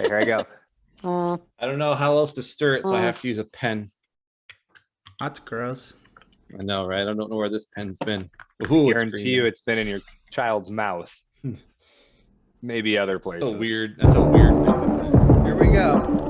here I go. I don't know how else to stir it, so I have to use a pen. That's gross. I know, right? I don't know where this pen's been. I guarantee you it's been in your child's mouth. Maybe other places. That's a weird thing to say. Here we go.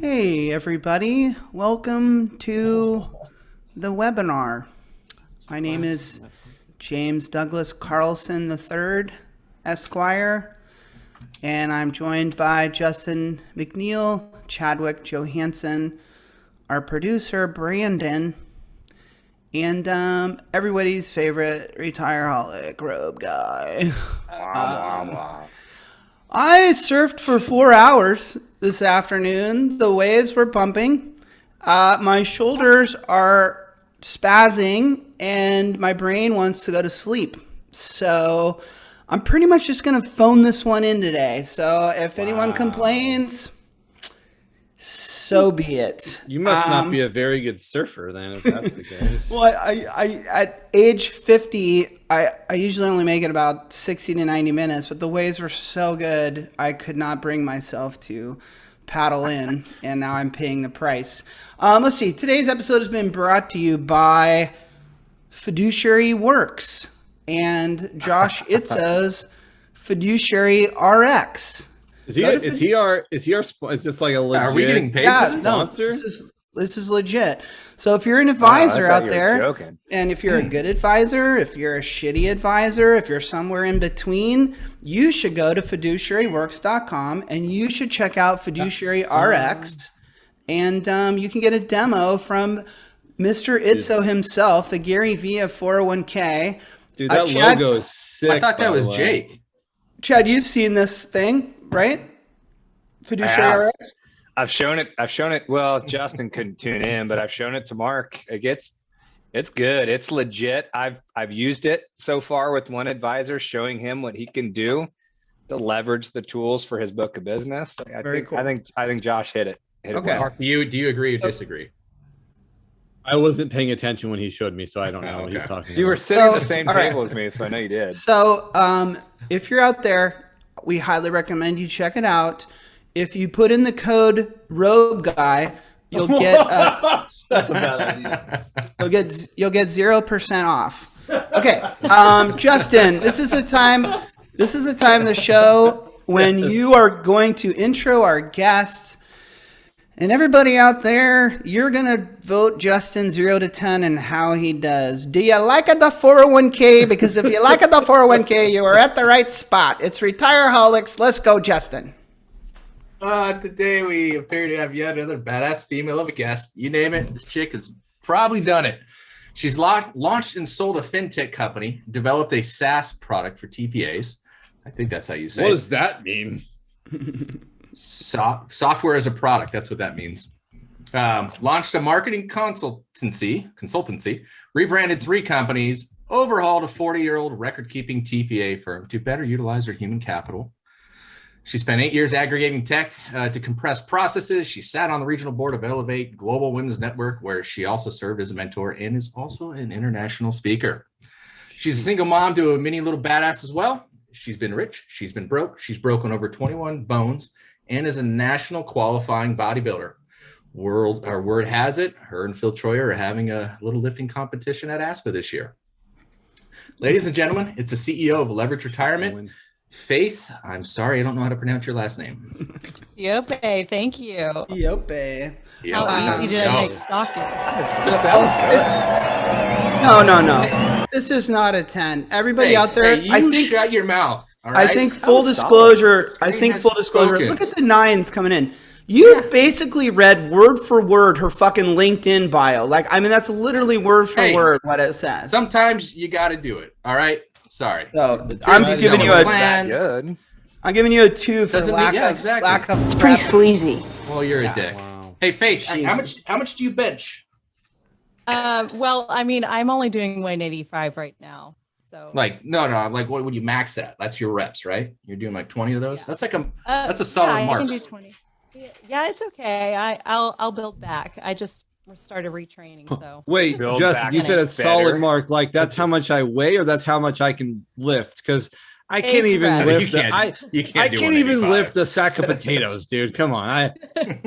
Hey everybody, welcome to the webinar. My name is James Douglas Carlson III, Esquire, and I'm joined by Justin McNeil, Chadwick Johansson, our producer Brandon, and everybody's favorite Retireholic robe guy. I surfed for 4 hours this afternoon. The waves were pumping. My shoulders are spazzing and my brain wants to go to sleep. So I'm pretty much just going to phone this one in today. So if anyone complains, so be it. You must not be a very good surfer then, if that's the case. Well, I at age 50, I usually only make it about 60 to 90 minutes, but the waves were so good, I could not bring myself to paddle in, and now I'm paying the price. Let's see. Today's episode has been brought to you by Fiduciary Works and Josh Itzo's FiduciaryRx. Is this like a legit? Are we getting paid? Yeah, no, this is legit. So if you're an advisor out there, and if you're a good advisor, if you're a shitty advisor, if you're somewhere in between, you should go to fiduciaryworks.com and you should check out FiduciaryRx, and you can get a demo from Mr. Itzo himself, the Gary V of 401k. Dude, that Chad, logo is sick. I thought that was Jake. Chad, you've seen this thing, right? FiduciaryRx? I've shown it. Well, Justin couldn't tune in, but I've shown it to Mark. It's good. It's legit. I've used it so far with one advisor, showing him what he can do to leverage the tools for his book of business. Very cool. I think Josh hit it. Okay. Mark, do you agree or disagree? I wasn't paying attention when he showed me, so I don't know what he's talking about. You were sitting at the same table as me, so I know you did. So if you're out there, we highly recommend you check it out. If you put in the code Robe Guy, you'll get that's a bad idea. you'll get 0% off. Okay, Justin, this is the time of the show when you are going to intro our guests. And everybody out there, you're going to vote Justin 0 to 10 and how he does. Do you like it, the 401k? Because if you like it, the 401k, you are at the right spot. It's Retireholics. Let's go, Justin. Today we appear to have yet another badass female of a guest. You name it, this chick has probably done it. She's launched and sold a fintech company, developed a SaaS product for TPAs. I think that's how you say it. What does that mean? Software as a product, that's what that means. Launched a marketing consultancy, rebranded 3 companies, overhauled a 40-year-old record-keeping TPA firm to better utilize her human capital. She spent 8 years aggregating tech to compress processes. She sat on the regional board of Elevate Global Women's Network, where she also served as a mentor and is also an international speaker. She's a single mom to a mini little badass as well. She's been rich. She's been broke. She's broken over 21 bones and is a national qualifying bodybuilder. Word has it, her and Phil Troyer are having a little lifting competition at ASPA this year. Ladies and gentlemen, it's the CEO of Leverage Retirement, Faith. I'm sorry, I don't know how to pronounce your last name. Teope, thank you. Teope. How easy did I make stalking? No. This is not a 10. Everybody out there, I think shut your mouth. All right? I think full disclosure. Look at the 9s coming in. You basically read word for word her fucking LinkedIn bio. That's literally word for word what it says. Sometimes you got to do it. All right. Sorry. So I'm giving you a plans. I'm giving you a 2 for Doesn't lack mean- yeah, of exactly. lack of It's pretty prep. sleazy. Well, you're a dick. Wow. Hey, Faith, Jeez. how much do you bench? Well, I mean, I'm only doing 185 right now. So Like, no, like what would you max at? That's your reps, right? You're doing like 20 of those? Yeah. That's like that's a solid yeah, mark. I can do 20. Yeah, it's okay. I'll build back. I just started retraining, so Wait, Build Justin, back you said a better. solid mark. Like that's how much I weigh, or that's how much I can lift? Because I can't even Incorrect. lift. You I do can't even 185. lift a sack of potatoes, dude. Come on,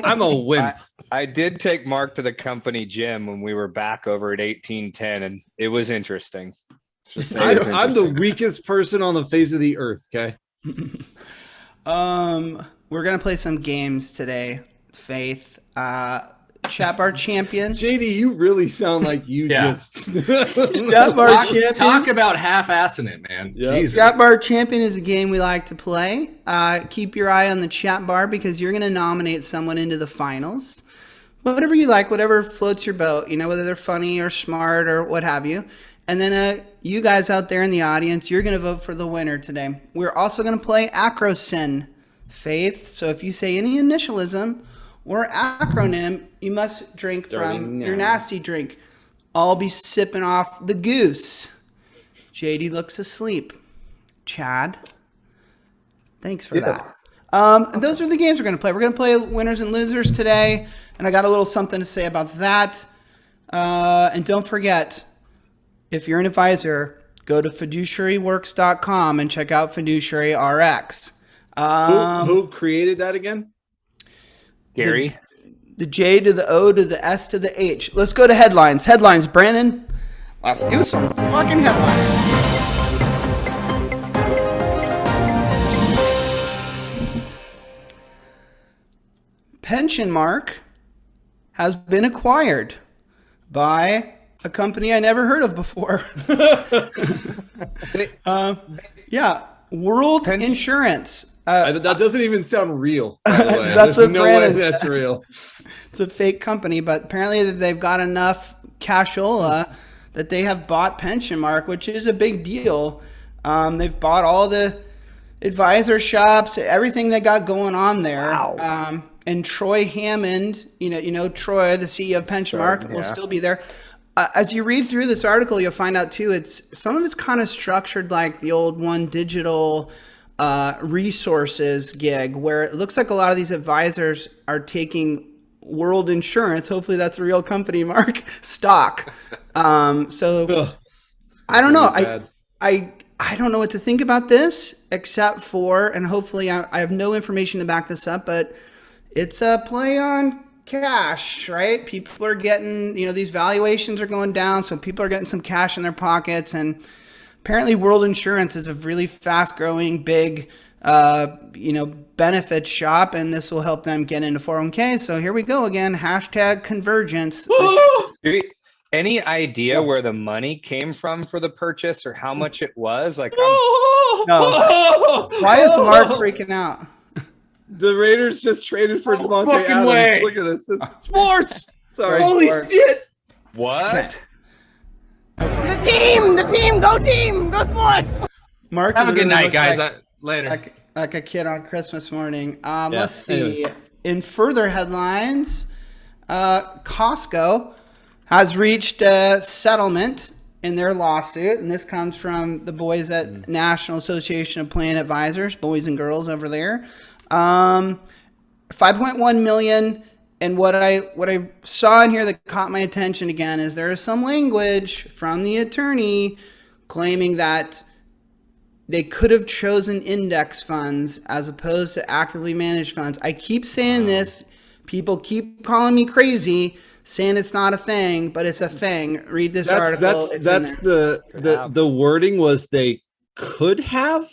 I'm a wimp. I did take Mark to the company gym when we were back over at 1810, and it was interesting. Just saying it's I'm the interesting. weakest person on the face of the earth. Okay. We're gonna play some games today, Faith. Chat bar champion. JD, you really sound like you Yeah. just. Chat bar champion. Talk about half-assing it, man. Yeah. Jesus. Chat bar champion is a game we like to play. Keep your eye on the chat bar because you're going to nominate someone into the finals. Whatever you like, whatever floats your boat, you know, whether they're funny or smart or what have you. And then you guys out there in the audience, you're going to vote for the winner today. We're also going to play acrosyn, Faith. So if you say any initialism or acronym, you must drink Starting from now. your nasty drink. I'll be sipping off the goose. JD looks asleep. Chad, thanks for that. And those are the games we're going to play. We're going to play winners and losers today, and I got a little something to say about that. And don't forget, if you're an advisor, go to fiduciaryworks.com and check out FiduciaryRx. Who created that again? Gary. The J to the O to the S to the H. Let's go to headlines. Headlines, Brandon. Let's do some fucking headlines. Pension Mark has been acquired by a company I never heard of before. Yeah, World Insurance. That doesn't even sound real. By the way. That's There's what no way Brandon that's said. real. It's a fake company, but apparently they've got enough cashola that they have bought Pension Mark, which is a big deal. They've bought all the advisor shops, everything they got going on there. Wow. And Troy Hammond, you know Troy, the CEO of Pension Mark, will still be there. As you read through this article, you'll find out too. Some of it's kind of structured like the old One Digital resources gig, where it looks like a lot of these advisors are taking World Insurance, hopefully that's a real company, Mark, stock. So I don't know. Bad. I don't know what to think about this, except for, and hopefully I have no information to back this up, but it's a play on cash, right? People are getting, these valuations are going down, so people are getting some cash in their pockets, and apparently World Insurance is a really fast-growing, big, benefit shop, and this will help them get into 401k. So here we go again. #convergence. Any idea where the money came from for the purchase or how much it was? Like, No. Why is Mark freaking out? The Raiders just traded for Devontae fucking Adams. way. Look at this. This is sports. Sorry. Holy shit. what? the team, go sports. Mark, Have a good literally night, looked guys. like- Later. like a kid on Christmas morning. Let's see. anyways. In further headlines, Costco has reached a settlement in their lawsuit, and this comes from the boys at National Association of Plan Advisors, boys and girls over there. 5.1 million. And what I saw in here that caught my attention again is there is some language from the attorney claiming that they could have chosen index funds as opposed to actively managed funds. I keep saying this. People keep calling me crazy, saying it's not a thing, but it's a thing. Read this article. That's the wording was they could have.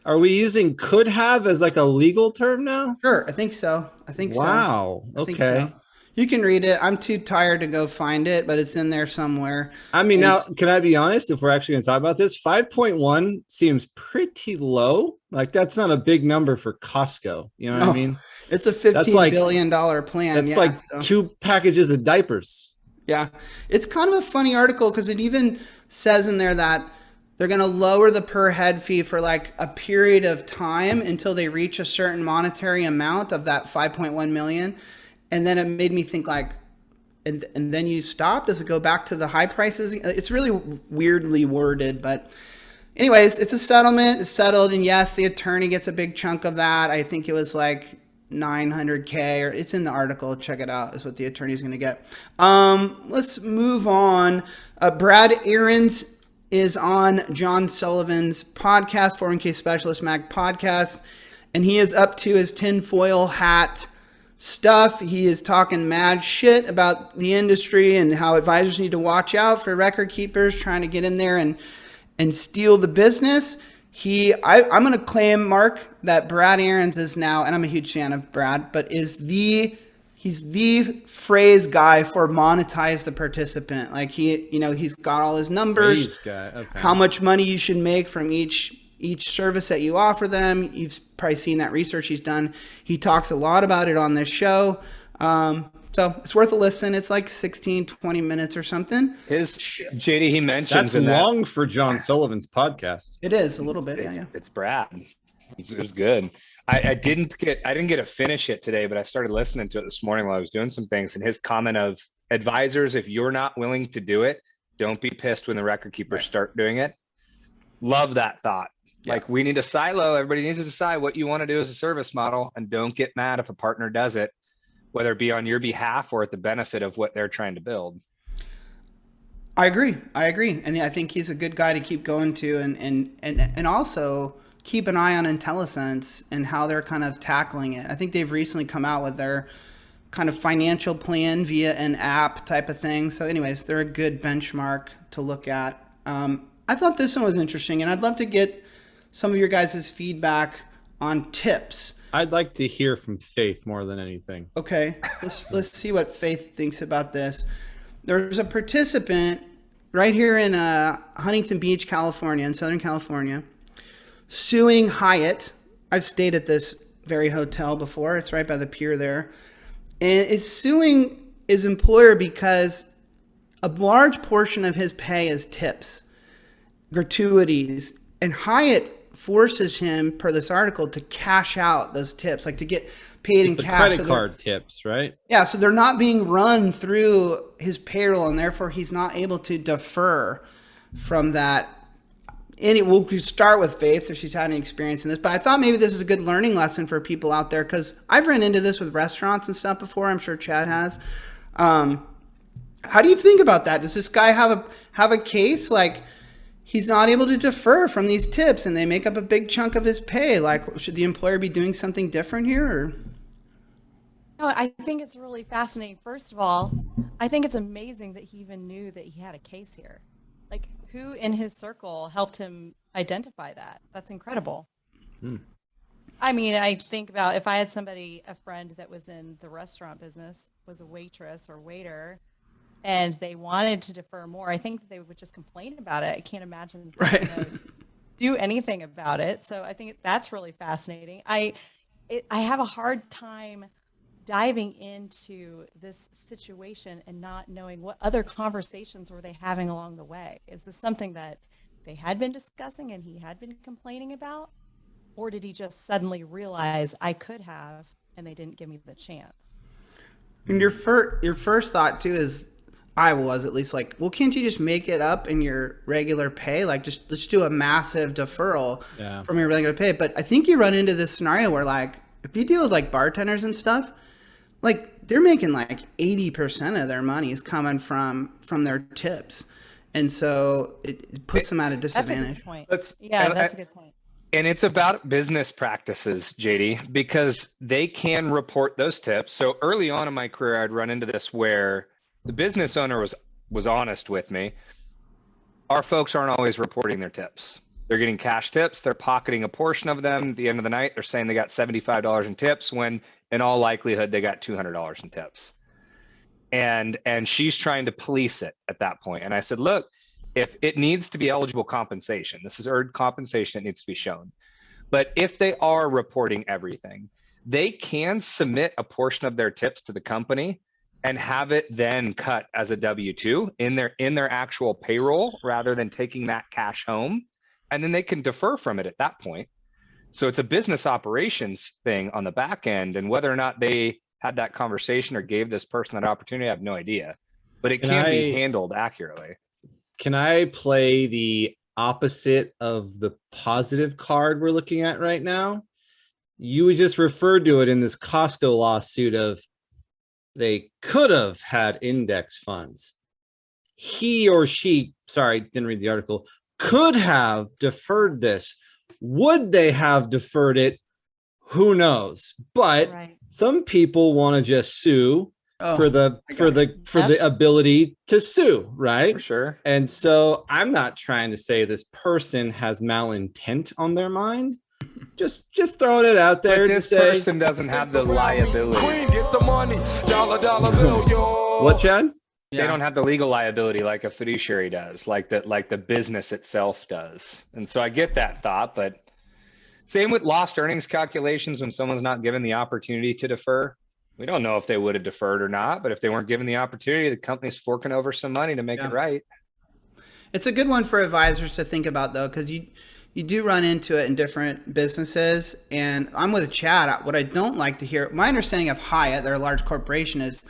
Are we using could have as like a legal term now? Sure, I think so. Wow. I think Okay. so. You can read it. I'm too tired to go find it, but it's in there somewhere. I mean, now, can I be honest? If we're actually going to talk about this, 5.1 seems pretty low. Like, that's not a big number for Costco. You know what I mean? It's a $15 billion plan. That's like 2 packages of diapers. Yeah. It's kind of a funny article because it even says in there that They're going to lower the per head fee for like a period of time until they reach a certain monetary amount of that 5.1 million. And then it made me think like, and then you stop? Does it go back to the high prices? It's really weirdly worded, but anyways, it's a settlement. It's settled. And yes, the attorney gets a big chunk of that. I think it was like $900K, or it's in the article. Check it out. Is what the attorney's going to get. Let's move on. Brad Aarons is on John Sullivan's podcast, 401k Specialist Mag podcast, and he is up to his tinfoil hat stuff. He is talking mad shit about the industry and how advisors need to watch out for record keepers trying to get in there and steal the business. I'm going to claim, Mark, that Brad Aarons is now, and I'm a huge fan of Brad, but he's the phrase guy for monetize the participant. Like he's got all his numbers, okay, how much money you should make from each service that you offer them. You've probably seen that research he's done. He talks a lot about it on this show. So it's worth a listen. It's like 16, 20 minutes or something. JD, he mentions that's long for John Sullivan's podcast. It is a little bit. Yeah. It's Brad. It was good. I didn't get to finish it today, but I started listening to it this morning while I was doing some things. And his comment of advisors, if you're not willing to do it, don't be pissed when the record keepers start doing it. Love that thought. Yeah. Like we need a silo. Everybody needs to decide what you want to do as a service model, and don't get mad if a partner does it, whether it be on your behalf or at the benefit of what they're trying to build. I agree. And I think he's a good guy to keep going to, and also keep an eye on IntelliSense and how they're kind of tackling it. I think they've recently come out with their kind of financial plan via an app type of thing. So anyways, they're a good benchmark to look at. I thought this one was interesting, and I'd love to get some of your guys' feedback on tips. I'd like to hear from Faith more than anything. Okay, let's see what Faith thinks about this. There's a participant right here in Huntington Beach, California, in Southern California, suing Hyatt. I've stayed at this very hotel before. It's right by the pier there. And is suing his employer because a large portion of his pay is tips, gratuities, and Hyatt forces him, per this article, to cash out those tips, like to get paid in cash. Credit card tips, right? Yeah, so they're not being run through his payroll, and therefore he's not able to defer from that. And we'll start with Faith if she's had any experience in this, but I thought maybe this is a good learning lesson for people out there, because I've run into this with restaurants and stuff before. I'm sure Chad has. How do you think about that? Does this guy have a case like he's not able to defer from these tips and they make up a big chunk of his pay? Like, should the employer be doing something different here? Or? No, I think it's really fascinating. First of all, I think it's amazing that he even knew that he had a case here. Like, who in his circle helped him identify that? That's incredible. I mean, I think about if I had a friend that was in the restaurant business, was a waitress or waiter, and they wanted to defer more, I think they would just complain about it. I can't imagine do anything about it. So I think that's really fascinating. I have a hard time diving into this situation and not knowing what other conversations were they having along the way. Is this something that they had been discussing and he had been complaining about? Or did he just suddenly realize I could have, and they didn't give me the chance? And your first thought too is, I was at least like, well, can't you just make it up in your regular pay? Like, let's do a massive deferral from your regular pay. But I think you run into this scenario where, like, if you deal with like bartenders and stuff, like they're making like 80% of their money is coming from their tips. And so it puts them at a disadvantage. That's a good point. That's a good point. And it's about business practices, JD, because they can report those tips. So early on in my career, I'd run into this where the business owner was honest with me. Our folks aren't always reporting their tips. They're getting cash tips. They're pocketing a portion of them. At the end of the night, they're saying they got $75 in tips when in all likelihood, they got $200 in tips. And she's trying to police it at that point. And I said, look, if it needs to be eligible compensation, this is earned compensation, it needs to be shown. But if they are reporting everything, they can submit a portion of their tips to the company and have it then cut as a W-2 in their actual payroll rather than taking that cash home. And then they can defer from it at that point. So it's a business operations thing on the back end, and whether or not they had that conversation or gave this person that opportunity, I have no idea, but it can be handled accurately. Can I play the opposite of the positive card we're looking at right now? You would just refer to it in this Costco lawsuit of they could have had index funds. He or she, sorry, didn't read the article, could have deferred this. Would they have deferred it? Who knows? But some people want to just sue for the ability to sue, right? For sure. And so I'm not trying to say this person has malintent on their mind. Just throwing it out there. But this person doesn't have the liability. What, Chad? They don't have the legal liability like a fiduciary does, like the business itself does. And so I get that thought, but same with lost earnings calculations when someone's not given the opportunity to defer. We don't know if they would have deferred or not, but if they weren't given the opportunity, the company's forking over some money to make it right. It's a good one for advisors to think about, though, because you do run into it in different businesses. And I'm with Chad. What I don't like to hear, my understanding of Hyatt, they're a large corporation, is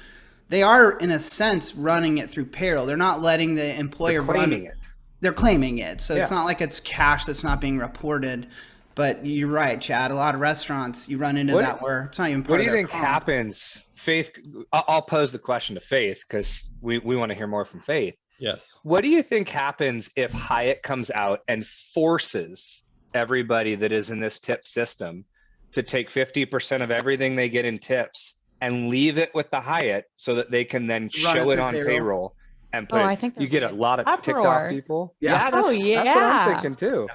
they are, in a sense, running it through payroll. They're not letting the employer run it. They're claiming it. So it's not like it's cash that's not being reported. But you're right, Chad. A lot of restaurants, you run into that where it's not even part of their What do you think happens? Faith, I'll pose the question to Faith because we want to hear more from Faith. Yes. What do you think happens if Hyatt comes out and forces everybody that is in this tip system to take 50% of everything they get in tips and leave it with the Hyatt so that they can then show it on payroll and put I think you get a lot of ticked off people? Yeah. That's what I'm thinking too.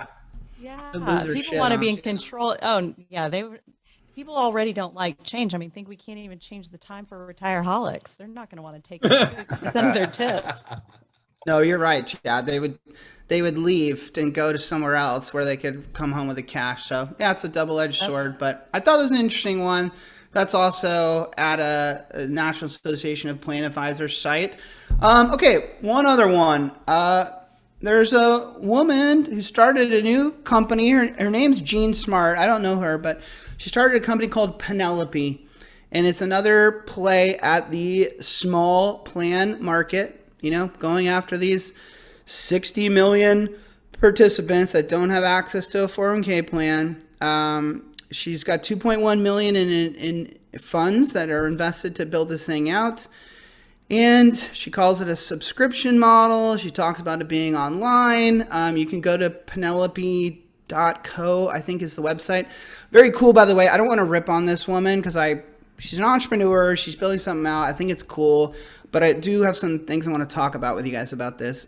Yeah, people want to be in control. Oh, yeah, people already don't like change. I mean, think we can't even change the time for Retireholics. They're not going to want to take 50% of their tips. No, you're right, Chad. They would leave and go to somewhere else where they could come home with the cash. So yeah, it's a double-edged sword. But I thought it was an interesting one. That's also at a National Association of Plan Advisors site. Okay, one other one. There's a woman who started a new company. Her name's Jean Smart. I don't know her, but she started a company called Penelope. And it's another play at the small plan market, going after these 60 million participants that don't have access to a 401k plan. She's got 2.1 million in funds that are invested to build this thing out. And she calls it a subscription model. She talks about it being online. You can go to penelope.co, I think is the website. Very cool, by the way. I don't want to rip on this woman because she's an entrepreneur. She's building something out. I think it's cool. But I do have some things I want to talk about with you guys about this.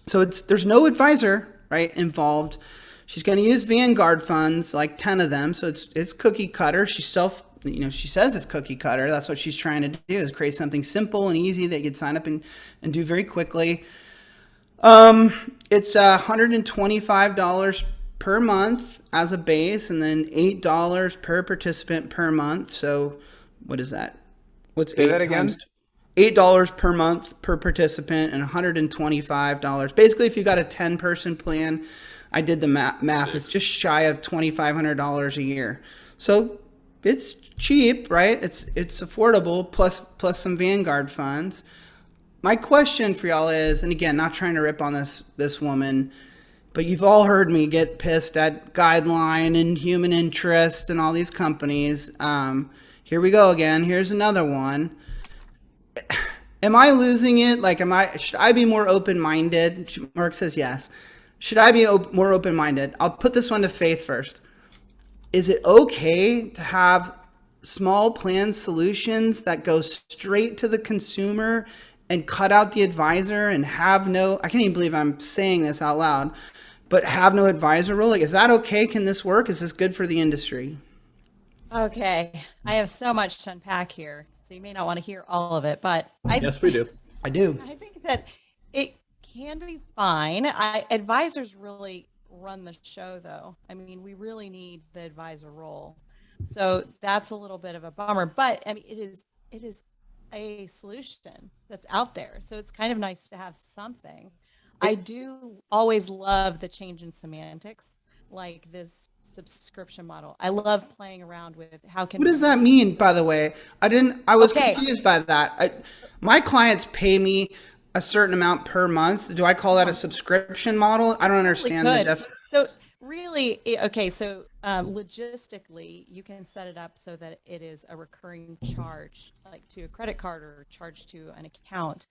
So there's no advisor, right, involved. She's going to use Vanguard funds, like 10 of them. So it's cookie cutter. She says it's cookie cutter. That's what she's trying to do, is create something simple and easy that you could sign up and do very quickly. It's $125 per month as a base, and then $8 per participant per month. So what is that? What's Say 8 that times? again? $8 per month per participant and $125. Basically, if you got a 10-person plan, I did the math. It's just shy of $2,500 a year. So it's cheap, right? It's affordable, plus some Vanguard funds. My question for y'all is, and again, not trying to rip on this woman, but you've all heard me get pissed at Guideline and Human Interest and all these companies. Here we go again. Here's another one. Am I losing it? Should I be more open-minded? Mark says yes. Should I be more open-minded? I'll put this one to Faith first. Is it okay to have small plan solutions that go straight to the consumer and cut out the advisor and have no, I can't even believe I'm saying this out loud, but have no advisor role? Is that okay? Can this work? Is this good for the industry? Okay, I have so much to unpack here, so you may not want to hear all of it, but Yes, we do. I do. I think that it can be fine. Advisors really run the show, though. I mean, we really need the advisor role, so that's a little bit of a bummer. But I mean, it is a solution that's out there. So it's kind of nice to have something. I do always love the change in semantics, like this subscription model. I love playing around with how can What does that mean, by the way? I was confused by that. My clients pay me a certain amount per month. Do I call that a subscription model? I don't understand the So really, okay, so logistically, you can set it up so that it is a recurring charge, like to a credit card or charge to an account.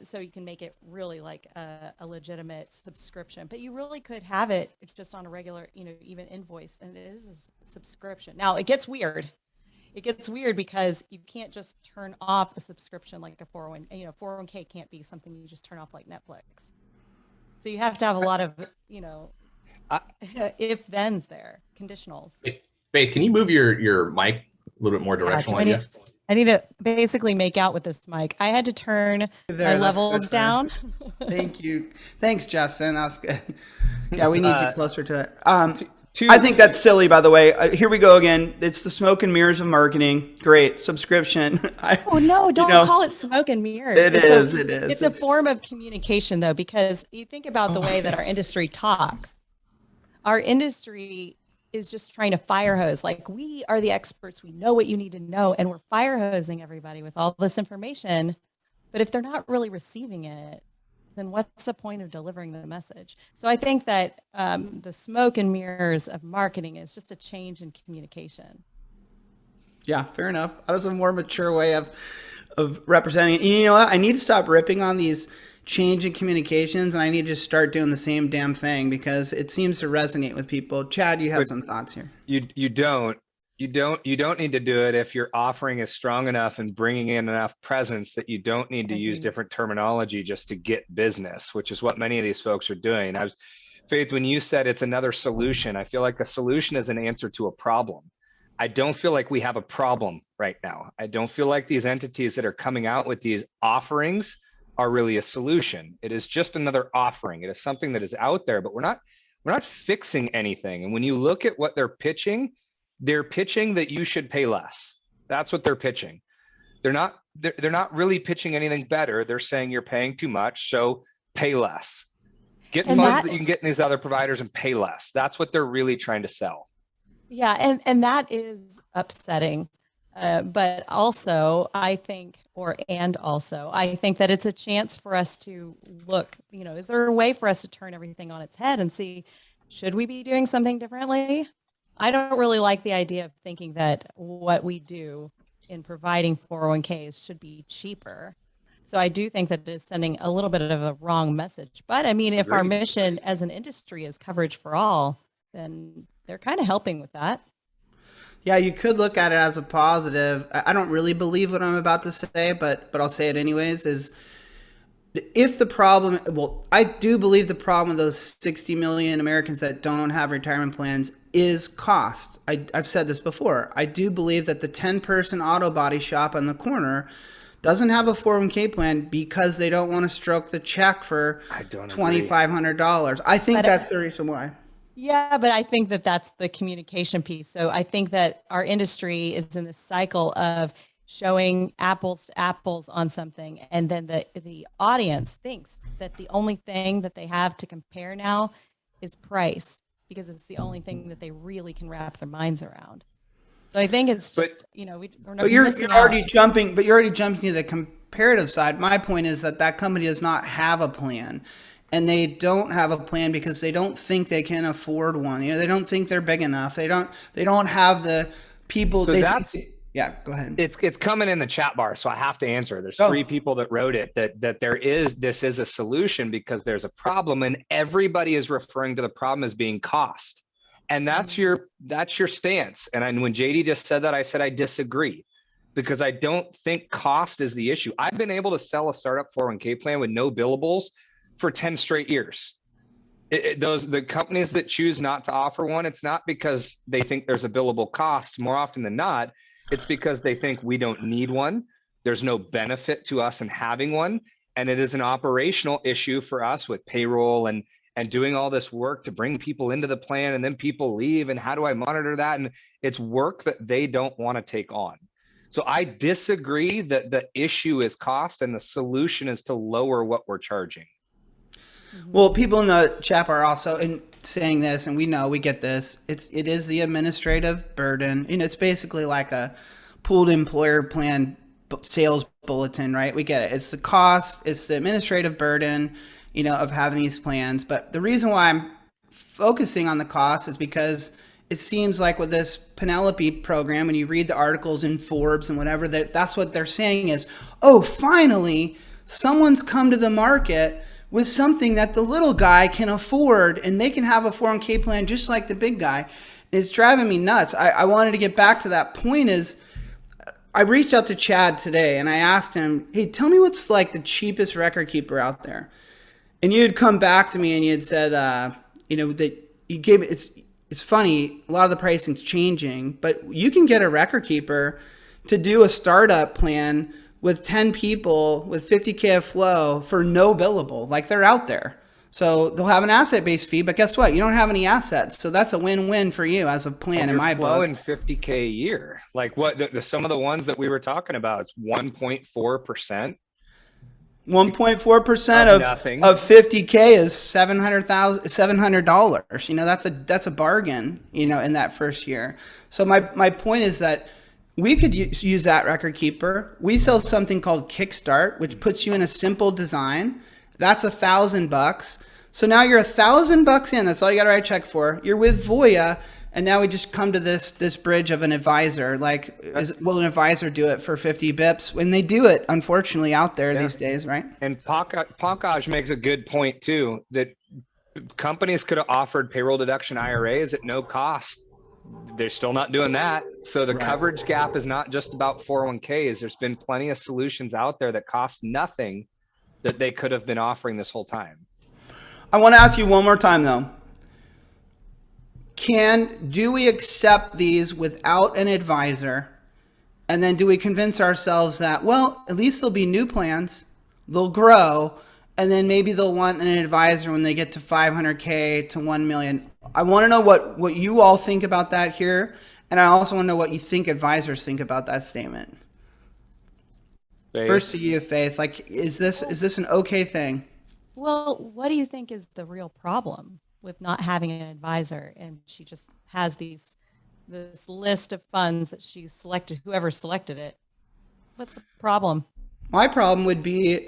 So you can make it really like a legitimate subscription, but you really could have it just on a regular, even invoice, and it is a subscription. Now it gets weird. It gets weird because you can't just turn off a subscription like a 401, 401k can't be something you just turn off like Netflix. So you have to have a lot of, if thens there, conditionals. Faith, can you move your mic a little bit more directional, I guess? I need to basically make out with this mic. I had to turn my levels down. Thank you. Thanks, Justin. That was good. Yeah, we need to closer to it. I think that's silly, by the way. Here we go again. It's the smoke and mirrors of marketing. Great. Subscription. Don't call it smoke and mirrors. It is. It's a form of communication, though, because you think about the way that our industry talks. Our industry is just trying to fire hose. Like, we are the experts. We know what you need to know. And we're fire hosing everybody with all this information. But if they're not really receiving it, then what's the point of delivering the message? So I think that the smoke and mirrors of marketing is just a change in communication. Yeah, fair enough. That was a more mature way of representing it. And you know what? I need to stop ripping on these change in communications, and I need to start doing the same damn thing because it seems to resonate with people. Chad, you have some thoughts here. You don't need to do it if your offering is strong enough and bringing in enough presence that you don't need to use different terminology just to get business, which is what many of these folks are doing. Faith, when you said it's another solution, I feel like a solution is an answer to a problem. I don't feel like we have a problem right now. I don't feel like these entities that are coming out with these offerings are really a solution. It is just another offering. It is something that is out there, but we're not fixing anything. And when you look at what they're pitching that you should pay less. That's what they're pitching. They're not really pitching anything better. They're saying you're paying too much, so pay less. Get funds that you can get in these other providers and pay less. That's what they're really trying to sell. Yeah, and that is upsetting. But also, I think that it's a chance for us to look, is there a way for us to turn everything on its head and see, should we be doing something differently? I don't really like the idea of thinking that what we do in providing 401ks should be cheaper. So I do think that it is sending a little bit of a wrong message. But I mean, if our mission as an industry is coverage for all, then they're kind of helping with that. Yeah, you could look at it as a positive. I don't really believe what I'm about to say, but I'll say it anyways, is if the problem, I do believe the problem with those 60 million Americans that don't have retirement plans is cost. I've said this before. I do believe that the 10-person auto body shop on the corner doesn't have a 401k plan because they don't want to stroke the check for $2,500. I think that's the reason why. Yeah, but I think that that's the communication piece. So I think that our industry is in this cycle of showing apples to apples on something. And then the audience thinks that the only thing that they have to compare now is price, because it's the only thing that they really can wrap their minds around. So I think it's just, you're already jumping to the comparative side. My point is that company does not have a plan. And they don't have a plan because they don't think they can afford one. They don't think they're big enough. They don't have the people. So yeah, go ahead. It's coming in the chat bar, so I have to answer. There's 3 people that wrote it that this is a solution because there's a problem, and everybody is referring to the problem as being cost. And that's your stance. And when JD just said that, I said I disagree, because I don't think cost is the issue. I've been able to sell a startup 401k plan with no billables for 10 straight years. The companies that choose not to offer one, it's not because they think there's a billable cost. More often than not, it's because they think we don't need one. There's no benefit to us in having one. And it is an operational issue for us with payroll and doing all this work to bring people into the plan, and then people leave. And how do I monitor that? And it's work that they don't want to take on. So I disagree that the issue is cost and the solution is to lower what we're charging. Well, people in the chat are also saying this, and we get this. It is the administrative burden. It's basically like a pooled employer plan sales bulletin, right? We get it. It's the cost, it's the administrative burden, of having these plans. But the reason why I'm focusing on the cost is because it seems like with this Penelope program, when you read the articles in Forbes and whatever, that's what they're saying is, oh, finally, someone's come to the market with something that the little guy can afford, and they can have a 401k plan just like the big guy. It's driving me nuts. I wanted to get back to that point is, I reached out to Chad today and I asked him, hey, tell me what's like the cheapest record keeper out there. And you had come back to me and you had said, that you gave it's funny, a lot of the pricing's changing, but you can get a record keeper to do a startup plan with 10 people with 50K of flow for no billable. Like, they're out there. So they'll have an asset-based fee, but guess what? You don't have any assets. So that's a win-win for you as a plan in my book. And 50K a year. Like some of the ones that we were talking about, it's 1.4%. 1.4% of 50K is $700. That's a bargain, in that first year. So my point is that we could use that record keeper. We sell something called Kickstart, which puts you in a simple design. That's $1,000. So now you're $1,000 in. That's all you got to write a check for. You're with Voya. And now we just come to this bridge of an advisor. Like, will an advisor do it for 50 bips? When they do it, unfortunately, out there these days, right? And Pankaj makes a good point too, that companies could have offered payroll deduction IRAs at no cost. They're still not doing that. So the coverage gap is not just about 401ks. There's been plenty of solutions out there that cost nothing that they could have been offering this whole time. I want to ask you one more time though. Do we accept these without an advisor? And then do we convince ourselves that, well, at least there'll be new plans, they'll grow, and then maybe they'll want an advisor when they get to 500K to 1 million. I want to know what you all think about that here. And I also want to know what you think advisors think about that statement. Faith. First to you, Faith, like, is this an okay thing? Well, what do you think is the real problem with not having an advisor? And she just has this list of funds that she selected, whoever selected it. What's the problem? My problem would be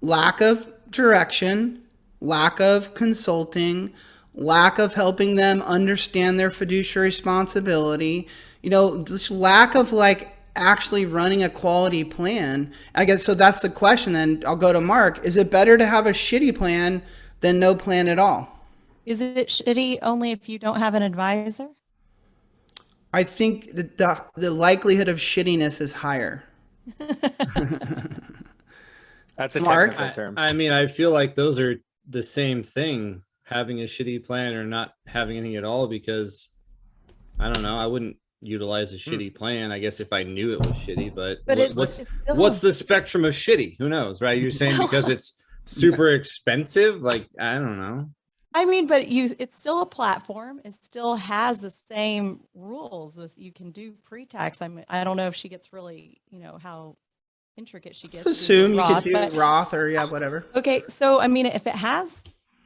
lack of direction, lack of consulting, lack of helping them understand their fiduciary responsibility, just lack of actually running a quality plan. I guess, so that's the question. And I'll go to Mark. Is it better to have a shitty plan than no plan at all? Is it shitty only if you don't have an advisor? I think the likelihood of shittiness is higher. That's a Mark? technical term. I feel like those are the same thing, having a shitty plan or not having anything at all, because I don't know, I wouldn't utilize a shitty plan, I guess, if I knew it was shitty, but what's the spectrum of shitty? Who knows, right? You're saying because it's super expensive? Like, I don't know. But it's still a platform. It still has the same rules. You can do pre-tax. I don't know if she gets really, how intricate she gets. Let's assume you could do Roth or whatever. Okay, so if it has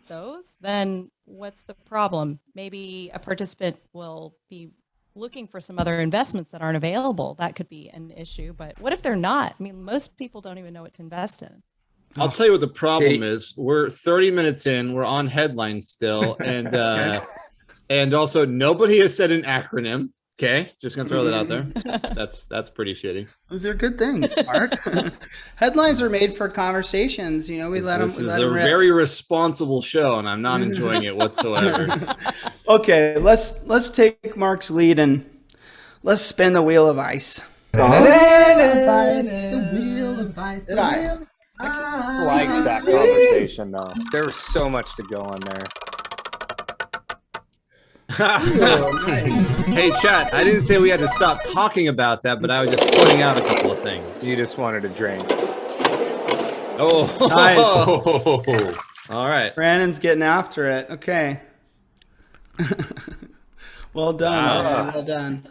those, then what's the problem? Maybe a participant will be looking for some other investments that aren't available. That could be an issue. But what if they're not? Most people don't even know what to invest in. I'll tell you what the problem is. We're 30 minutes in. We're on headlines still, and and also nobody has said an acronym. Okay, just gonna throw that out there. That's pretty shitty. Those are good things, Mark. Headlines are made for conversations. We let them. This is a very responsible show, and I'm not enjoying it whatsoever. Okay, let's take Mark's lead and let's spin the wheel of ice. I like that conversation though. There was so much to go on there. Hey, chat, I didn't say we had to stop talking about that, but I was just pointing out a couple of things. You just wanted to drink. Oh, nice. All right. Brandon's getting after it. Okay. Well done. Wow. Well done.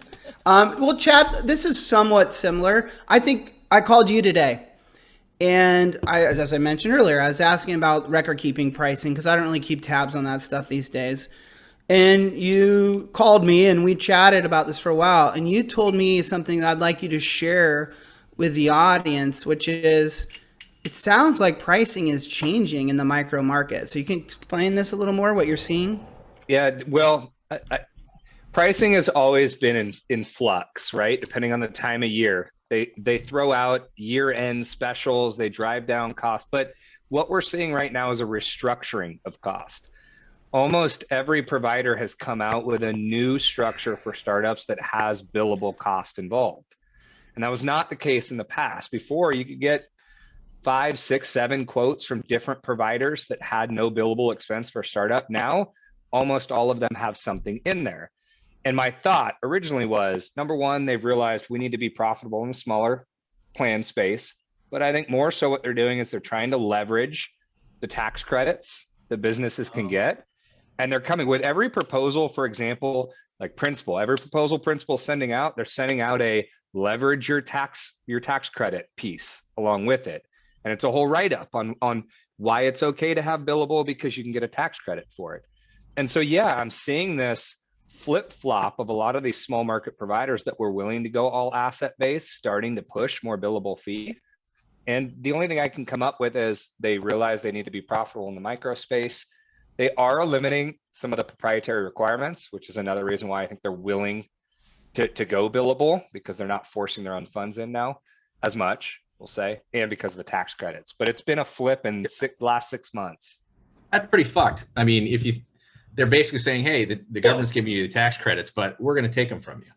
Well, Chad, this is somewhat similar. I think I called you today. And as I mentioned earlier, I was asking about record keeping pricing because I don't really keep tabs on that stuff these days. And you called me and we chatted about this for a while. And you told me something that I'd like you to share with the audience, which is it sounds like pricing is changing in the micro market. So you can explain this a little more, what you're seeing? Yeah, well, pricing has always been in flux, right? Depending on the time of year. They throw out year-end specials, they drive down costs. But what we're seeing right now is a restructuring of cost. Almost every provider has come out with a new structure for startups that has billable cost involved. And that was not the case in the past. Before, you could get 5, 6, 7 quotes from different providers that had no billable expense for startup. Now, almost all of them have something in there. And my thought originally was, number one, they've realized we need to be profitable in the smaller plan space. But I think more so what they're doing is they're trying to leverage the tax credits that businesses can get. And they're coming with every proposal, for example, like Principal, every proposal Principal sending out, they're sending out a leverage your tax credit piece along with it. And it's a whole write-up on why it's okay to have billable because you can get a tax credit for it. And so, yeah, I'm seeing this flip-flop of a lot of these small market providers that were willing to go all asset-based, starting to push more billable fee. And the only thing I can come up with is they realize they need to be profitable in the micro space. They are limiting some of the proprietary requirements, which is another reason why I think they're willing to go billable, because they're not forcing their own funds in now as much, we'll say, and because of the tax credits. But it's been a flip in the last 6 months. That's pretty fucked. I mean, they're basically saying, hey, the government's giving you the tax credits, but we're going to take them from you.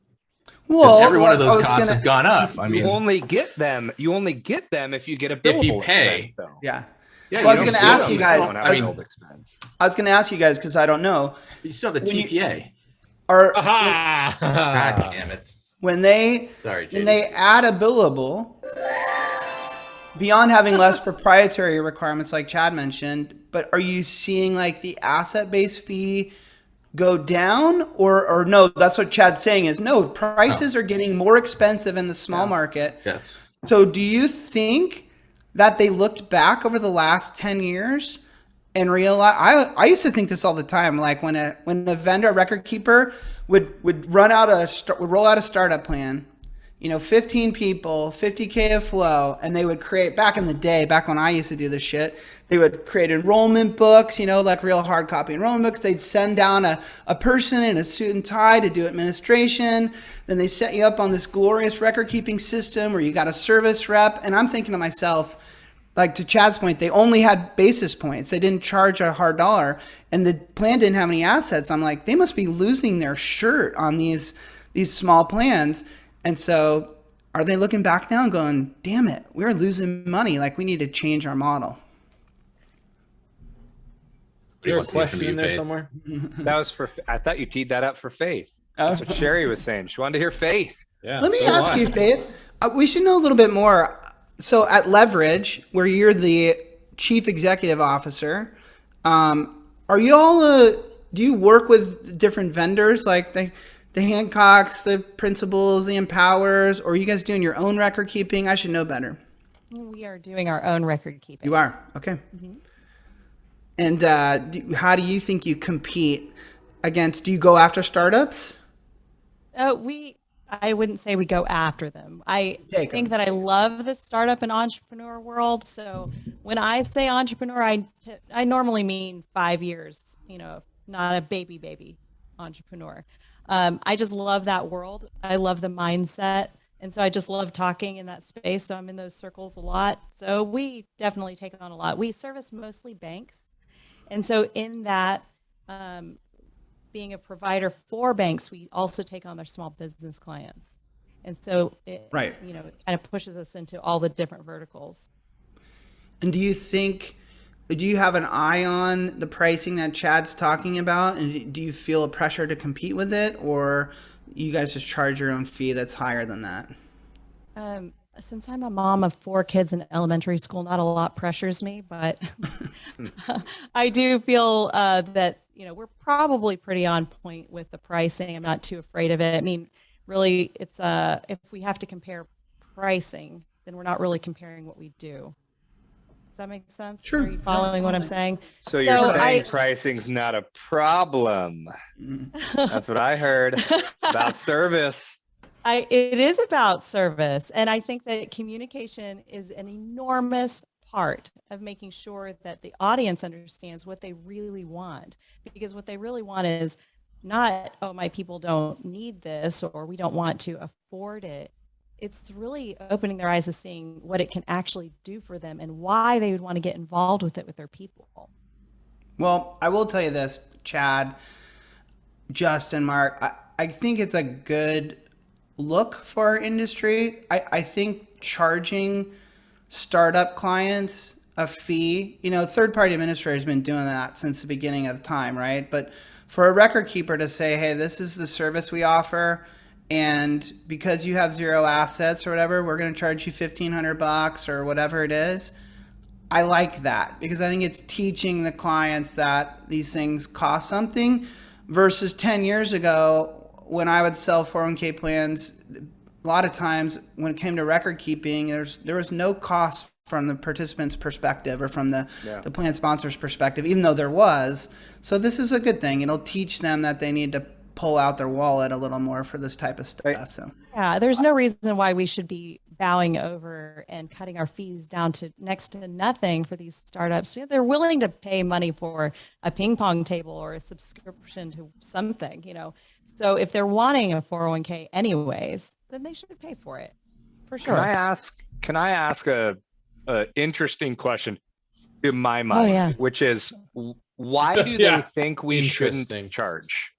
Well, every one of those costs have gone up. I mean, you only get them if you get a billable if you pay. expense, though. Yeah. Yeah, Well, I was going to ask you guys. I was going to ask you guys because I don't know. You still have the TPA. God damn it. When they add a billable, beyond having less proprietary requirements like Chad mentioned, but are you seeing like the asset-based fee go down or no? That's what Chad's saying is no, prices are getting more expensive in the small market. Yes. So do you think that they looked back over the last 10 years and realized, I used to think this all the time, like when a vendor, a record keeper would roll out a startup plan, 15 people, 50K of flow, and they would create, back in the day, back when I used to do this shit, they would create enrollment books, like real hard copy enrollment books. They'd send down a person in a suit and tie to do administration. Then they set you up on this glorious record keeping system where you got a service rep. And I'm thinking to myself, like to Chad's point, they only had basis points. They didn't charge a hard dollar, and the plan didn't have any assets. I'm like, they must be losing their shirt on these small plans. And so are they looking back now and going, damn it, we're losing money. Like we need to change our model. There's a question in there somewhere. That was I thought you teed that up for Faith. That's what Sherry was saying. She wanted to hear Faith. Yeah. Let me ask you, Faith, we should know a little bit more. So at Leverage, where you're the chief executive officer, are you all, do you work with different vendors like the Hancocks, the Principals, the Empowers, or are you guys doing your own record keeping? I should know better. We are doing our own record keeping. You are? Okay. Mm-hmm. And how do you think you compete against, do you go after startups? I wouldn't say we go after them. I think that I love the startup and entrepreneur world. So when I say entrepreneur, I normally mean 5 years, not a baby entrepreneur. I just love that world. I love the mindset. And so I just love talking in that space. So I'm in those circles a lot. So we definitely take on a lot. We service mostly banks. And so in that, being a provider for banks, we also take on their small business clients. And so it kind of pushes us into all the different verticals. And do you have an eye on the pricing that Chad's talking about? And do you feel a pressure to compete with it, or you guys just charge your own fee that's higher than that? Since I'm a mom of 4 kids in elementary school, not a lot pressures me, but I do feel that, we're probably pretty on point with the pricing. I'm not too afraid of it. I mean, really, it's if we have to compare pricing, then we're not really comparing what we do. Does that make sense? Sure. Are you following what I'm saying? So you're So saying pricing's not a problem. That's what I heard. It's about service. It is about service. And I think that communication is an enormous part of making sure that the audience understands what they really want. Because what they really want is not, oh, my people don't need this, or we don't want to afford it. It's really opening their eyes to seeing what it can actually do for them and why they would want to get involved with it with their people. Well, I will tell you this, Chad, Justin, Mark, I think it's a good look for our industry. I think charging startup clients a fee, third-party administrators have been doing that since the beginning of time, right? But for a record keeper to say, hey, this is the service we offer, and because you have zero assets or whatever, we're going to charge you $1,500 or whatever it is. I like that because I think it's teaching the clients that these things cost something versus 10 years ago when I would sell 401k plans. A lot of times when it came to record keeping, there was no cost from the participant's perspective or from the plan sponsor's perspective, even though there was. So this is a good thing. It'll teach them that they need to pull out their wallet a little more for this type of stuff. So yeah, there's no reason why we should be bowing over and cutting our fees down to next to nothing for these startups. They're willing to pay money for a ping pong table or a subscription to something, So if they're wanting a 401k anyways, then they should pay for it, for sure. Can I ask a interesting question in my mind, which is why do they think we shouldn't charge?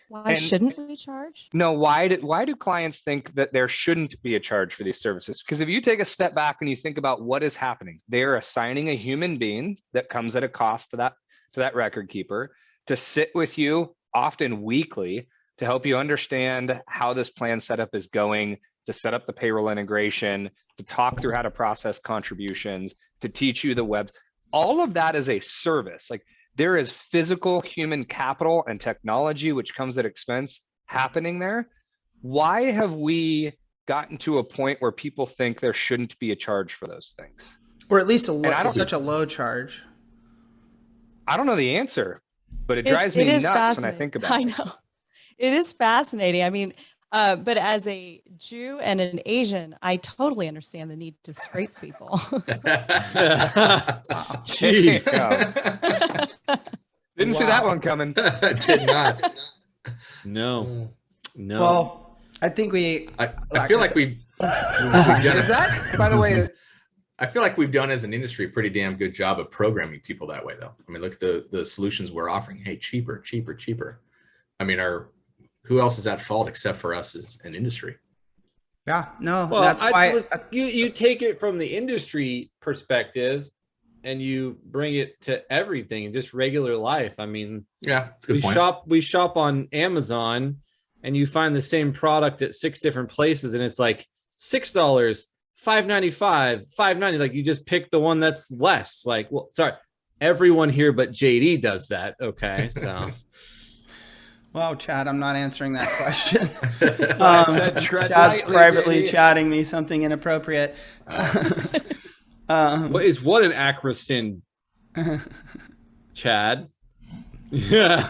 Why shouldn't we charge? No, why do clients think that there shouldn't be a charge for these services? Because if you take a step back and you think about what is happening, they're assigning a human being that comes at a cost to that record keeper to sit with you, often weekly, to help you understand how this plan setup is going, to set up the payroll integration, to talk through how to process contributions, to teach you the web. All of that is a service. Like, there is physical human capital and technology, which comes at expense, happening there. Why have we gotten to a point where people think there shouldn't be a charge for those things? Or at least such a low charge. I don't know the answer, but it drives me nuts when I think about it. I know. It is fascinating. I mean, but as a Jew and an Asian, I totally understand the need to scrape people. Jeez. Didn't see that one coming. Did not. No. Well, I think I feel like we've done Is that, by the way, I feel like we've done as an industry a pretty damn good job of programming people that way, though. I mean, look at the solutions we're offering. Hey, cheaper. I mean, who else is at fault except for us as an industry? Yeah, no, Well, that's why you take it from the industry perspective and you bring it to everything, just regular life. I mean, yeah, that's a good point. We shop on Amazon and you find the same product at 6 different places and it's like $6, $5.95, $5.90. Like, you just pick the one that's less. Like, well, sorry, everyone here but JD does that. Okay, so. Well, Chad, I'm not answering that question. Chad's privately chatting me something inappropriate. What an acrosin, Chad. Yeah.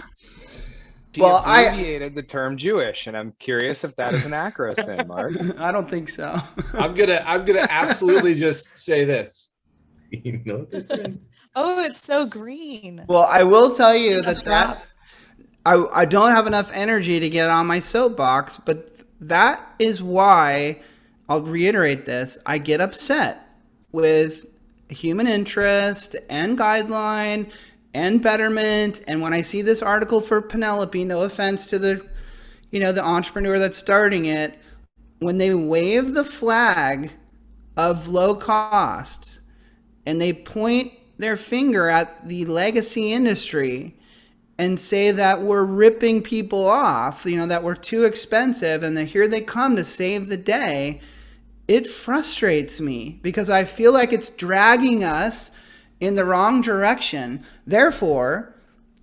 Well, I abbreviated the term Jewish, and I'm curious if that is an acrosin, Mark. I don't think so. I'm gonna absolutely just say this. You know this thing? Oh, it's so green. Well, I will tell you that I don't have enough energy to get on my soapbox, but that is why, I'll reiterate this, I get upset with human interest and guideline and betterment. And when I see this article for Penelope, no offense to the entrepreneur that's starting it, when they wave the flag of low cost and they point their finger at the legacy industry and say that we're ripping people off, that we're too expensive, and that here they come to save the day, it frustrates me because I feel like it's dragging us in the wrong direction. Therefore,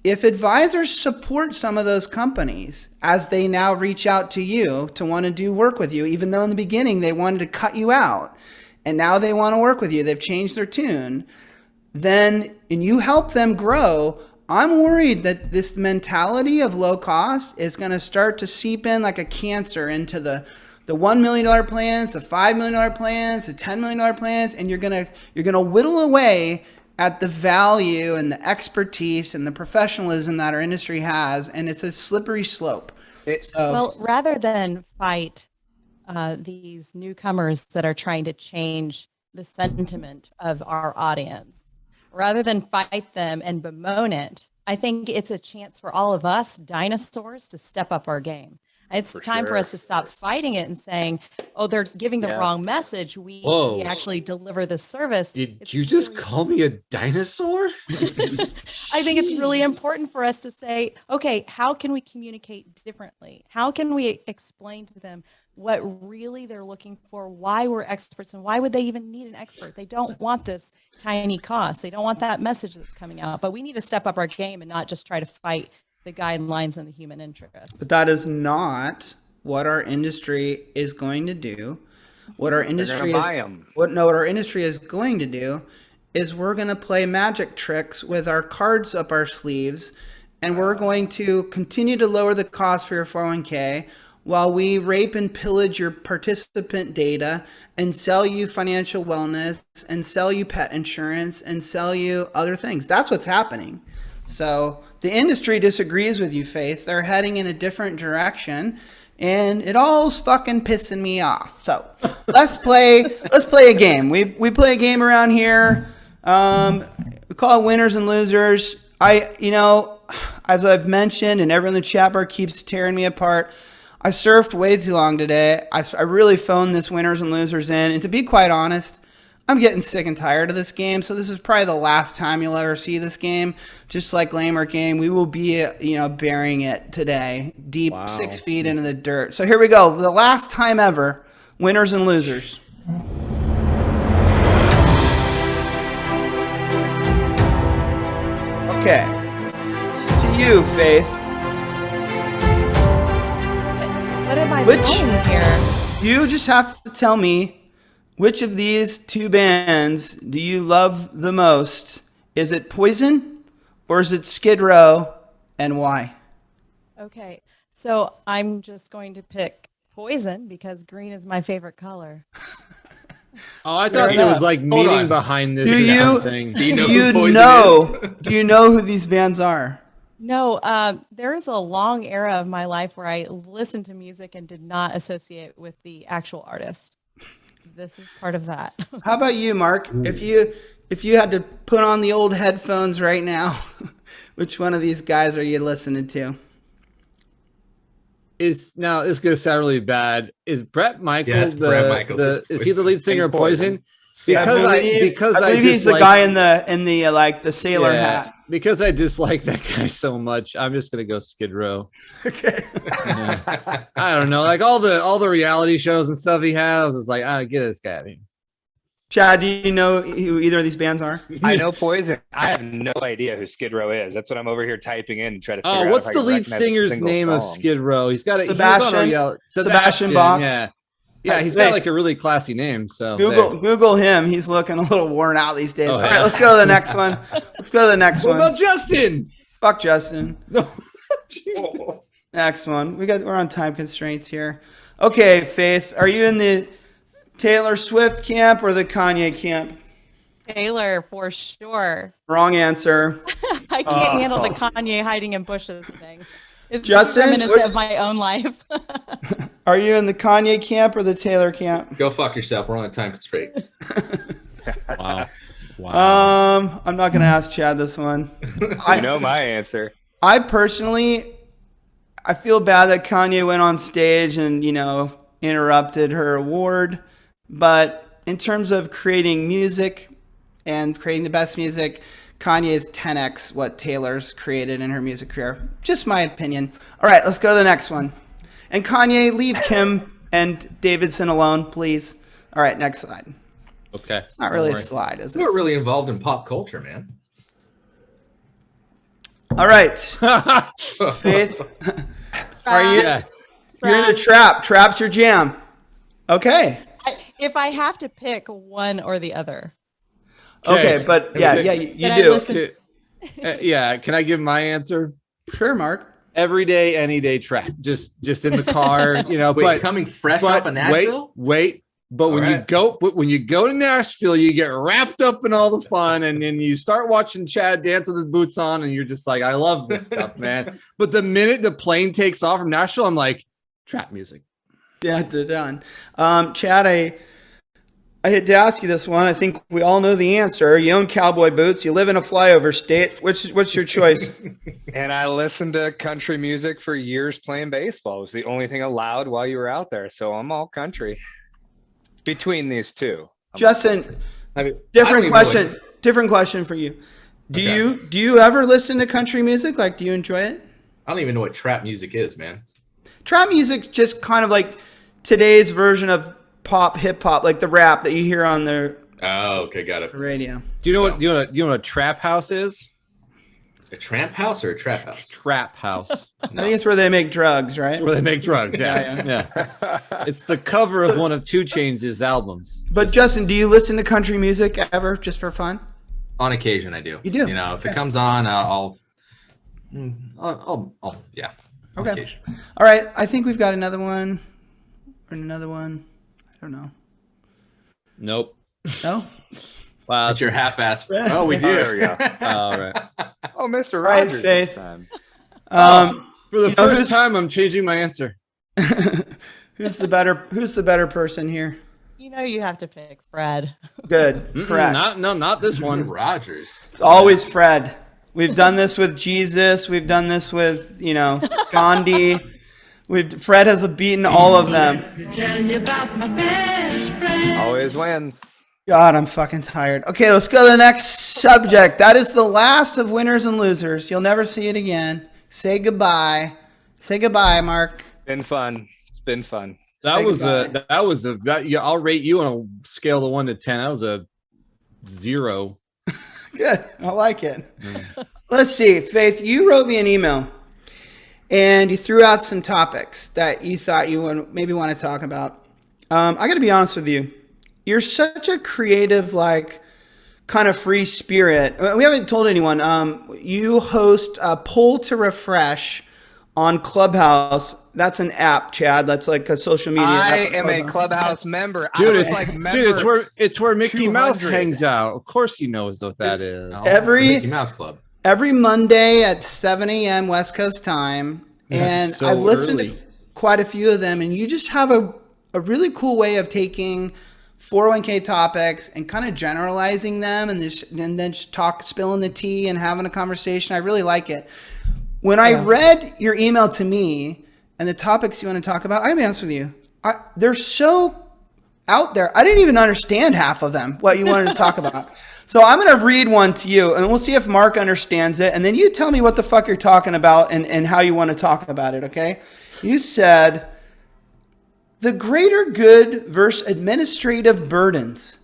if advisors support some of those companies as they now reach out to you to want to do work with you, even though in the beginning they wanted to cut you out and now they want to work with you, they've changed their tune, then, and you help them grow, I'm worried that this mentality of low cost is going to start to seep in like a cancer into the $1 million plans, the $5 million plans, the $10 million plans, and you're going to whittle away at the value and the expertise and the professionalism that our industry has, and it's a slippery slope. Well, rather than fight these newcomers that are trying to change the sentiment of our audience, rather than fight them and bemoan it, I think it's a chance for all of us dinosaurs to step up our game. It's time for us to stop fighting it and saying, oh, they're giving the wrong message. We actually deliver this service. Did you just call me a dinosaur? I think it's really important for us to say, okay, how can we communicate differently? How can we explain to them what really they're looking for, why we're experts, and why would they even need an expert? They don't want this tiny cost. They don't want that message that's coming out. But we need to step up our game and not just try to fight the guidelines and the human interest. But that is not what our industry is going to do. What our industry is going to do is we're going to play magic tricks with our cards up our sleeves, and we're going to continue to lower the cost for your 401k while we rape and pillage your participant data and sell you financial wellness and sell you pet insurance and sell you other things. That's what's happening. So the industry disagrees with you, Faith. They're heading in a different direction, and it all's fucking pissing me off. So let's play a game. We play a game around here. We call it winners and losers. As I've mentioned, and everyone in the chat bar keeps tearing me apart, I surfed way too long today. I really phoned this winners and losers in, and to be quite honest, I'm getting sick and tired of this game, so this is probably the last time you'll ever see this game. Just like Landmark Game, we will be, burying it today, deep 6 feet into the dirt. So here we go. The last time ever, winners and losers. Okay. This is to you, Faith. What am I doing here? You just have to tell me, which of these two bands do you love the most? Is it Poison or is it Skid Row, and why? Okay, so I'm just going to pick Poison because green is my favorite color. Oh, I thought there was like meaning behind this or something. Do you know who Poison is? Do you know who these bands are? No, there is a long era of my life where I listened to music and did not associate with the actual artist. This is part of that. How about you, Mark? If you had to put on the old headphones right now, which one of these guys are you listening to? Now it's gonna sound really bad. Is Bret Michaels Bret Michaels is he the lead singer of Poison? Because I believe he's the guy in the sailor hat. Because I dislike that guy so much, I'm just gonna go Skid Row. Okay. Yeah. I don't know, like all the reality shows and stuff he has is like, get this guy. Chad, do you know who either of these bands are? I know Poison. I have no idea who Skid Row is. That's what I'm over here typing in and try to figure out. What's if I the can lead recognize a singer's single name song. of Skid Row? He's got a Sebastian Bach. Yeah, he's got like a really classy name. So Google him. He's looking a little worn out these days. All right, let's go to the next one. What about Justin? Fuck Justin. No. Next one. We're on time constraints here. Okay, Faith, are you in the Taylor Swift camp or the Kanye camp? Taylor, for sure. Wrong answer. I can't handle the Kanye hiding in bushes thing. It's Justin, reminiscent of my own life. Are you in the Kanye camp or the Taylor camp? Go fuck yourself. We're on a time constraint. Wow. I'm not gonna ask Chad this one. I know my answer. I personally, I feel bad that Kanye went on stage and interrupted her award, but in terms of creating music and creating the best music, Kanye is 10x what Taylor's created in her music career. Just my opinion. All right, let's go to the next one. And Kanye, leave Kim and Davidson alone, please. All right, next slide. Okay. It's not really a slide, is it? We're really involved in pop culture, man. All right, Faith, are you? Yeah. You're in a trap. Trap's your jam. Okay. If I have to pick one or the other. Okay, but yeah, you Can I do. listen? Yeah. Can I give my answer? Sure, Mark. Every day, any day trap. Just in the car, you know. Wait, but coming fresh up in Nashville? Wait. But when you go to Nashville, you get wrapped up in all the fun, and then you start watching Chad dance with his boots on, and you're just like, I love this stuff, man. But the minute the plane takes off from Nashville, I'm like, trap music. Yeah, done. Chad, I had to ask you this one. I think we all know the answer. You own cowboy boots. You live in a flyover state. What's your choice? And I listened to country music for years playing baseball. It was the only thing allowed while you were out there. So I'm all country between these two. Justin, different question for you. Do you ever listen to country music? Like, do you enjoy it? I don't even know what trap music is, man. Trap music, just kind of like today's version of pop, hip hop, like the rap that you hear on the got it. radio. Do you know what a trap house is? A tramp house or a trap house? Trap house. I think it's where they make drugs, right? Where they make drugs. Yeah. It's the cover of one of 2 Chainz' albums. But Justin, do you listen to country music ever, just for fun? On occasion, I do. You do? You know, if it comes on, I'll yeah. On Okay. occasion. All right. I think we've got another one. Or another one. I don't know. Nope. No? Wow. It's your half-ass. Oh, we do. There we go. All right. Oh, Mr. Right, Rogers. Faith. this time. For the first time, I'm changing my answer. Who's the better person here? You know you have to pick Fred. Good. Correct. Not this one. Rogers. It's always Fred. We've done this with Jesus. We've done this with, Gandhi. Fred has beaten all of them. Always wins. God, I'm fucking tired. Okay, let's go to the next subject. That is the last of winners and losers. You'll never see it again. Say goodbye. Say goodbye, Mark. Been fun. It's been fun. I'll rate you on a scale of 1 to 10. That was a 0. Good. I like it. Let's see. Faith, you wrote me an email and you threw out some topics that you thought you would maybe want to talk about. I got to be honest with you. You're such a creative, kind of free spirit. We haven't told anyone. You host a Pull to Refresh on Clubhouse. That's an app, Chad. That's like a social media I app. am a Clubhouse member. Dude, I was like it's where Mickey Mouse 200. hangs out. Of course he knows what that is. Mickey Mouse Club. Every Monday at 7 a.m. West Coast time. And so I've listened early. to quite a few of them. And you just have a really cool way of taking 401k topics and kind of generalizing them and then just spilling the tea and having a conversation. I really like it. When I read your email to me and the topics you want to talk about, I'm going to be honest with you. They're so out there. I didn't even understand half of them, what you wanted to talk about. So I'm going to read one to you and we'll see if Mark understands it. And then you tell me what the fuck you're talking about and how you want to talk about it. Okay. You said the greater good versus administrative burdens,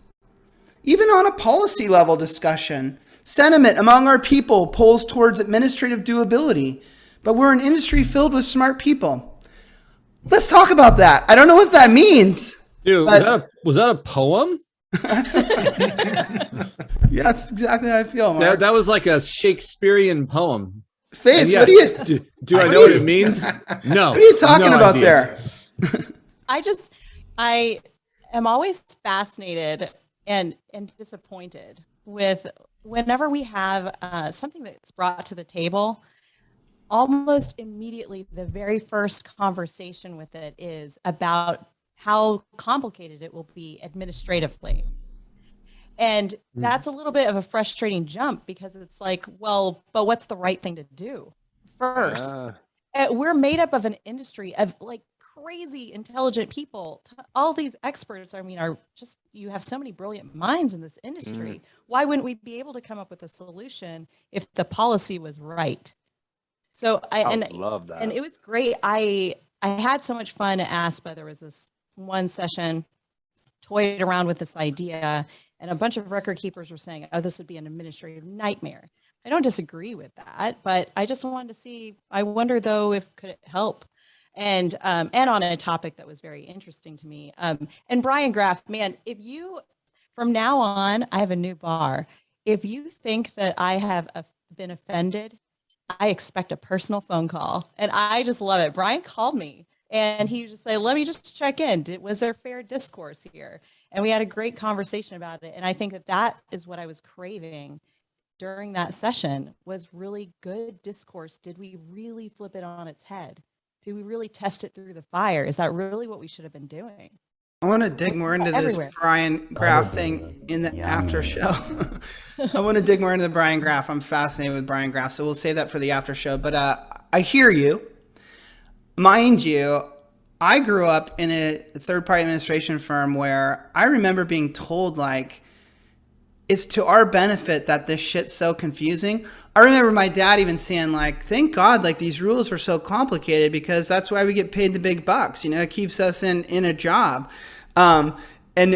even on a policy level discussion. Sentiment among our people pulls towards administrative doability, but we're an industry filled with smart people. Let's talk about that. I don't know what that means. Dude, was that a poem? Yeah, that's exactly how I feel, Mark. That was like a Shakespearean poem. Faith, Yeah, what do you do I know what it means? No. what are you talking no about idea. there? I am always fascinated and disappointed with whenever we have something that's brought to the table. Almost immediately, the very first conversation with it is about how complicated it will be administratively. And that's a little bit of a frustrating jump because it's like, well, but what's the right thing to do first? We're made up of an industry of crazy intelligent people. All these experts, are just, you have so many brilliant minds in this industry. Why wouldn't we be able to come up with a solution if the policy was right? So I love that. And it was great. I had so much fun at ASPA. There was this one session, toyed around with this idea, and a bunch of record keepers were saying, oh, this would be an administrative nightmare. I don't disagree with that, but I just wanted to see, I wonder though, if could it help? And on a topic that was very interesting to me. And Brian Graff, man, if you, from now on, I have a new bar. If you think that I have been offended, I expect a personal phone call, and I just love it. Brian called me and he just say, let me just check in. Was there fair discourse here? And we had a great conversation about it. And I think that that is what I was craving during that session, was really good discourse. Did we really flip it on its head? Did we really test it through the fire? Is that really what we should have been doing? I want to dig more into Everywhere. this Brian Graff thing in the after show. I want to dig more into the Brian Graff. I'm fascinated with Brian Graff, so we'll save that for the after show. But I hear you. Mind you, I grew up in a third-party administration firm where I remember being told, like, it's to our benefit that this shit's so confusing. I remember my dad even saying, like, thank God, like, these rules are so complicated because that's why we get paid the big bucks. You know, it keeps us in a job. And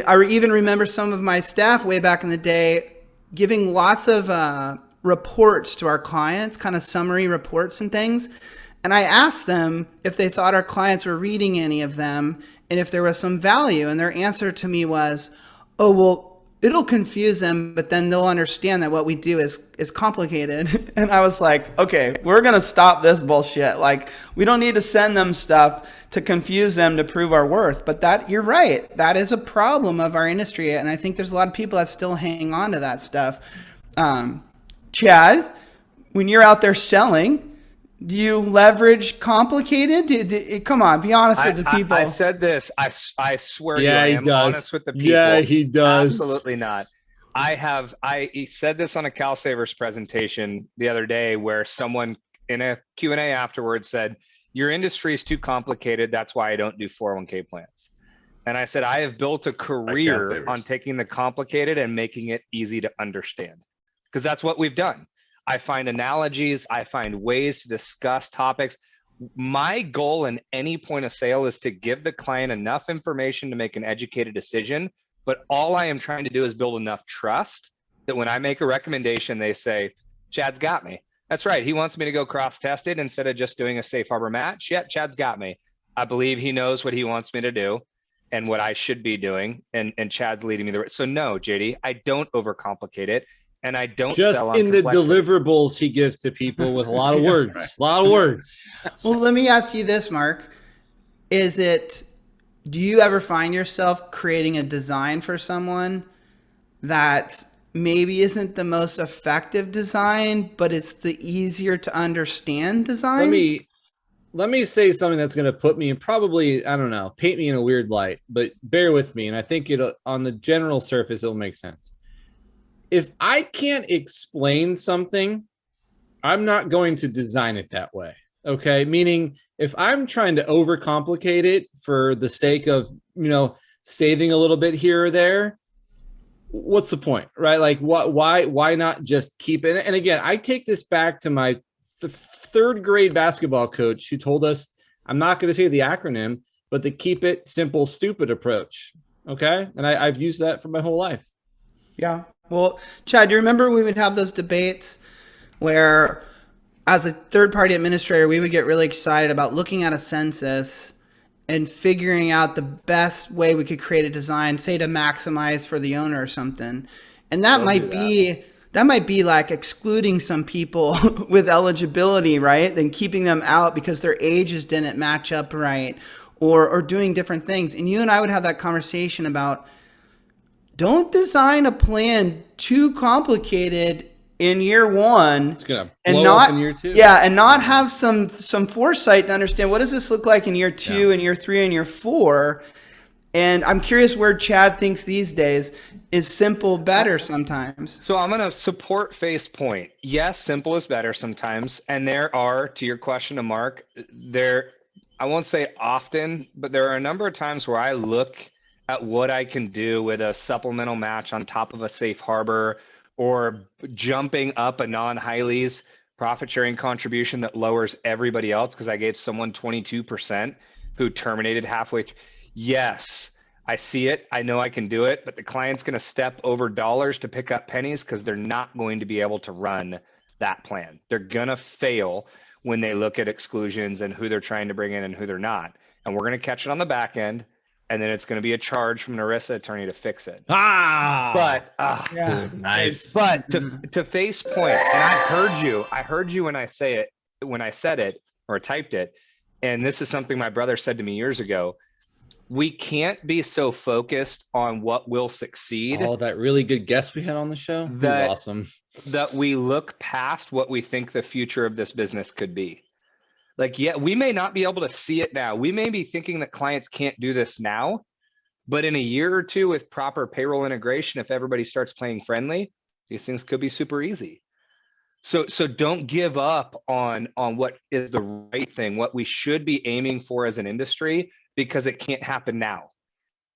I even remember some of my staff way back in the day giving lots of reports to our clients, kind of summary reports and things. And I asked them if they thought our clients were reading any of them and if there was some value. And their answer to me was, oh, well, it'll confuse them, but then they'll understand that what we do is complicated. And I was like, okay, we're going to stop this bullshit. Like, we don't need to send them stuff to confuse them to prove our worth. But that, you're right. That is a problem of our industry. And I think there's a lot of people that still hang on to that stuff. Chad, when you're out there selling, do you leverage complicated? Come on, be honest with the people. I said this. I swear Yeah, I he am does. honest with the people. Yeah, he does. Absolutely not. He said this on a CalSavers presentation the other day where someone in a Q&A afterwards said, your industry is too complicated. That's why I don't do 401k plans. And I said, I have built a career on taking the complicated and making it easy to understand, because that's what we've done. I find analogies, I find ways to discuss topics. My goal in any point of sale is to give the client enough information to make an educated decision, but all I am trying to do is build enough trust that when I make a recommendation, they say, Chad's got me. That's right, he wants me to go cross-test it instead of just doing a safe harbor match. Yeah, Chad's got me. I believe he knows what he wants me to do and what I should be doing, and Chad's leading me the way. So no, JD, I don't overcomplicate it. And I don't just sell on in the complexity. deliverables he gives to people with a lot of words, a lot of words. Well, let me ask you this, Mark. Do you ever find yourself creating a design for someone that maybe isn't the most effective design, but it's the easier to understand design? Let me say something that's going to put me in probably, I don't know, paint me in a weird light, but bear with me. And I think on the general surface, it'll make sense. If I can't explain something, I'm not going to design it that way. Okay. Meaning if I'm trying to overcomplicate it for the sake of, saving a little bit here or there, what's the point, right? Like why not just keep it? And again, I take this back to my third grade basketball coach who told us, I'm not going to say the acronym, but the keep it simple, stupid approach. Okay. And I've used that for my whole life. Yeah. Well, Chad, do you remember we would have those debates where as a third-party administrator, we would get really excited about looking at a census and figuring out the best way we could create a design, say to maximize for the owner or something. And that might be like excluding some people with eligibility, right? Then keeping them out because their ages didn't match up right, or doing different things. And you and I would have that conversation about, don't design a plan too complicated in year one. It's gonna blow up in year two. Yeah, and not have some foresight to understand what does this look like in year two and year three and year four. And I'm curious where Chad thinks these days is simple better sometimes. So I'm going to support Faith's point. Yes, simple is better sometimes. And there are, to your question to Mark, I won't say often, but there are a number of times where I look at what I can do with a supplemental match on top of a safe harbor, or jumping up a non-Highleys profit sharing contribution that lowers everybody else because I gave someone 22% who terminated halfway through. Yes, I see it. I know I can do it, but the client's going to step over dollars to pick up pennies because they're not going to be able to run that plan. They're gonna fail when they look at exclusions and who they're trying to bring in and who they're not. And we're gonna catch it on the back end, and then it's gonna be a charge from an ERISA attorney to fix it. But Yeah. Nice. but to Faith's point, and I heard you when I said it or typed it, and this is something my brother said to me years ago. We can't be so focused on what will succeed Oh, that really good guest we had on the show. He was That- awesome. that we look past what we think the future of this business could be. Like, yeah, we may not be able to see it now. We may be thinking that clients can't do this now, but in a year or two with proper payroll integration, if everybody starts playing friendly, these things could be super easy. So don't give up on what is the right thing, what we should be aiming for as an industry, because it can't happen now.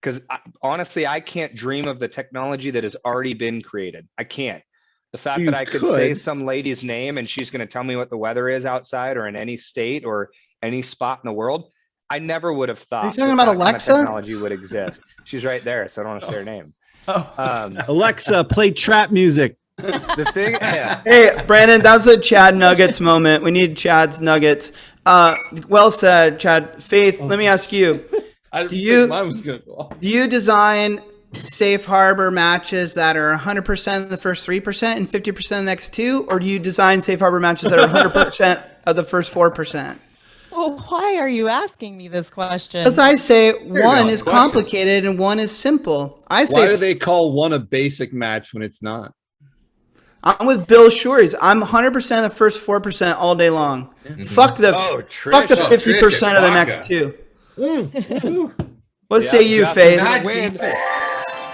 Because honestly, I can't dream of the technology that has already been created. I can't. The fact You that I could say could. some lady's name and she's going to tell me what the weather is outside or in any state or any spot in the world, I never would have thought. talking that about kind of Alexa? technology would exist. She's right there, so I don't want to say her name. Oh. Alexa, play trap music. The thing, yeah. Hey, Brandon, that was a Chad Nuggets moment. We need Chad's Nuggets. Well said, Chad. Faith, let me ask you. Do you- Mine was good. Oh. Do you design safe harbor matches that are 100% of the first 3% and 50% of the next 2? Or do you design safe harbor matches that are 100% of the first 4%? Well, why are you asking me this question? Because I say one go. is Question. complicated and one is simple. I Why say do they call one a basic match when it's not? I'm with Bill Shores. I'm 100% of the first 4% all day long. Fuck the Oh, fuck the Trisha. 50% of the Trisha, next 2. What Yeah, say you, Justin, Faith? God. God, Win. damn it.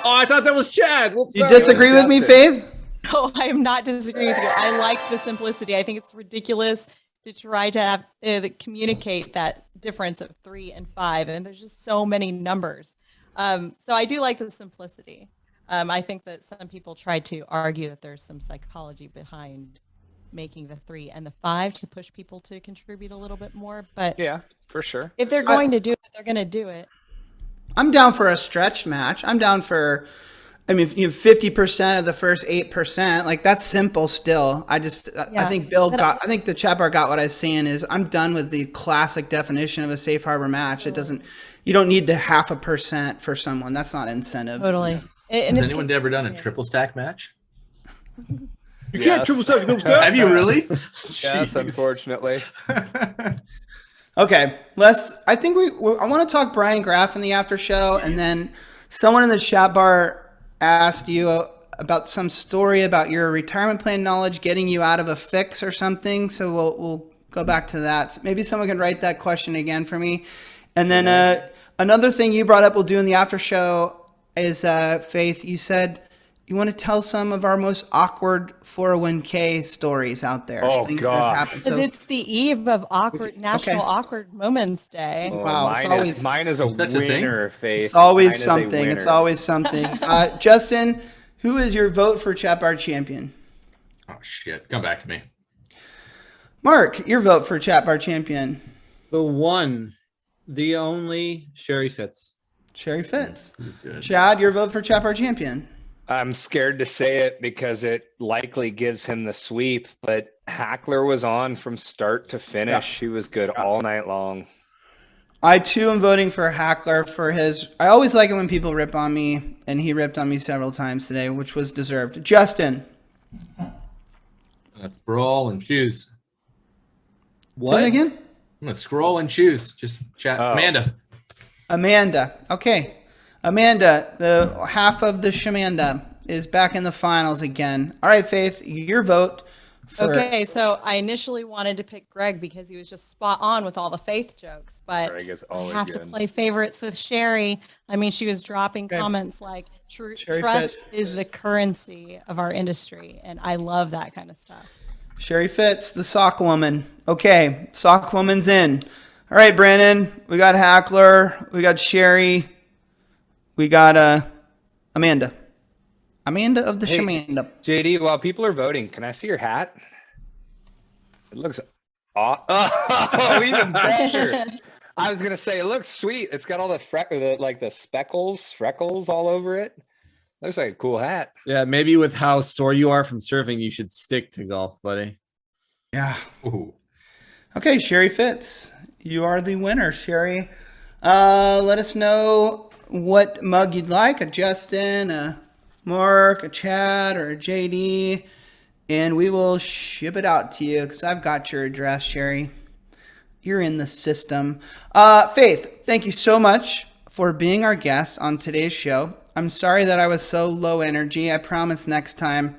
Oh, I thought that was Chad. Whoops, You sorry. disagree with me, Faith? No, I am not disagreeing with you. I like the simplicity. I think it's ridiculous to try to have communicate that difference of 3 and 5, and there's just so many numbers. So I do like the simplicity. I think that some people try to argue that there's some psychology behind making the 3 and the 5 to push people to contribute a little bit more. But Yeah, for sure. if they're going to do it, they're going to do it. I'm down for a stretched match. I'm down for, I mean, 50% of the first 8%. Like, that's simple still. I Yeah. think I think the chat bar got what I was saying is I'm done with the classic definition of a safe harbor match. You don't need the 0.5% for someone. That's not incentive. Totally. And Has it's anyone ever done a triple stack match? You Yes. can't triple stack. Double stack. Have you really? Yes, Jeez. unfortunately. Okay, I think I want to talk Brian Graff in the after show, and then someone in the chat bar asked you about some story about your retirement plan knowledge getting you out of a fix or something. So we'll go back to that. So maybe someone can write that question again for me. And then another thing you brought up we'll do in the after show is Faith. You said you want to tell some of our most awkward 401k stories out there. Oh, things that gosh. have happened. because So, it's the eve of National Awkward Moments Day. Oh, Wow, it's always- mine is a Such a thing? winner, Faith. it's always Mine is a something. It's winner. always something. Justin, who is your vote for chat bar champion? Oh shit! Come back to me. Mark, your vote for chat bar champion. The one, the only Sherry Fitz. Sherry Fitz. Good. Chad, your vote for chat bar champion. I'm scared to say it because it likely gives him the sweep, but Hackler was on from start to finish. He was good all night long. I too am voting for Hackler for his. I always like it when people rip on me, and he ripped on me several times today, which was deserved. Justin, Scroll and choose. say it again. I'm gonna scroll and choose. Just chat. Oh. Amanda. Okay. Amanda, the half of the Shamanda, is back in the finals again. All right, Faith, your vote for. Okay, so I initially wanted to pick Greg because he was just spot on with all the faith jokes, but Greg is I always have to good. play favorites with Sherry. I mean, she was dropping comments like Sherry trust Fitz. is the currency of our industry, and I love that kind of stuff. Sherry Fitz, the sock woman. Okay, sock woman's in. All right, Brandon, we got Hackler, we got Sherry, we got Amanda. Amanda of the Hey. Shamanda. JD, while people are voting, can I see your hat? It looks oh, even better. I was gonna say it looks sweet. It's got all the freckles all over it. Looks like a cool hat. Yeah, maybe with how sore you are from surfing, you should stick to golf, buddy. Yeah. Ooh. Okay, Sherry Fitz, you are the winner, Sherry. Let us know what mug you'd like, a Justin, a Mark, a Chad, or a JD, and we will ship it out to you because I've got your address, Sherry. You're in the system. Faith, thank you so much for being our guest on today's show. I'm sorry that I was so low energy. I promise next time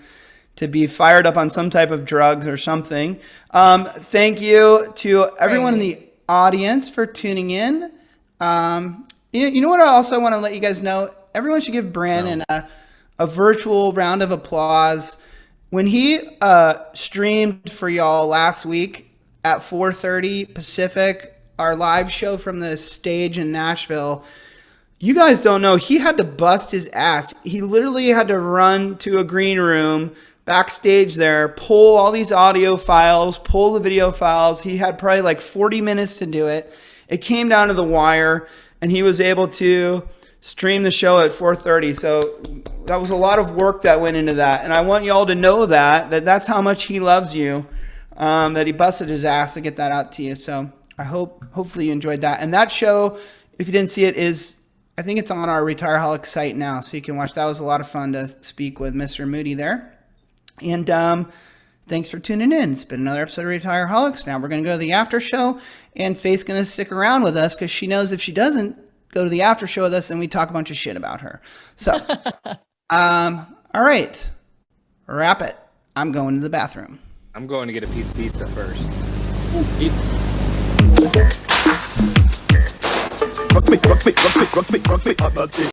to be fired up on some type of drugs or something. Thank you to everyone in the audience for tuning in. You know what I also want to let you guys know? Everyone should give Brandon a virtual round of applause. When he streamed for y'all last week at 4:30 Pacific, our live show from the stage in Nashville, you guys don't know, he had to bust his ass. He literally had to run to a green room backstage there, pull all these audio files, pull the video files. He had probably like 40 minutes to do it. It came down to the wire, and he was able to stream the show at 4:30. So that was a lot of work that went into that. And I want y'all to know that that's how much he loves you, that he busted his ass to get that out to you. So I hopefully you enjoyed that. And that show, if you didn't see it, I think it's on our Retireholics site now, so you can watch. That was a lot of fun to speak with Mr. Moody there. And thanks for tuning in. It's been another episode of Retireholics. Now we're going to go to the after show, and Faith's going to stick around with us because she knows if she doesn't go to the after show with us, then we talk a bunch of shit about her. So, all right, wrap it. I'm going to the bathroom. I'm going to get a piece of pizza first. Rock me, rock me, rock me, rock me, rock me.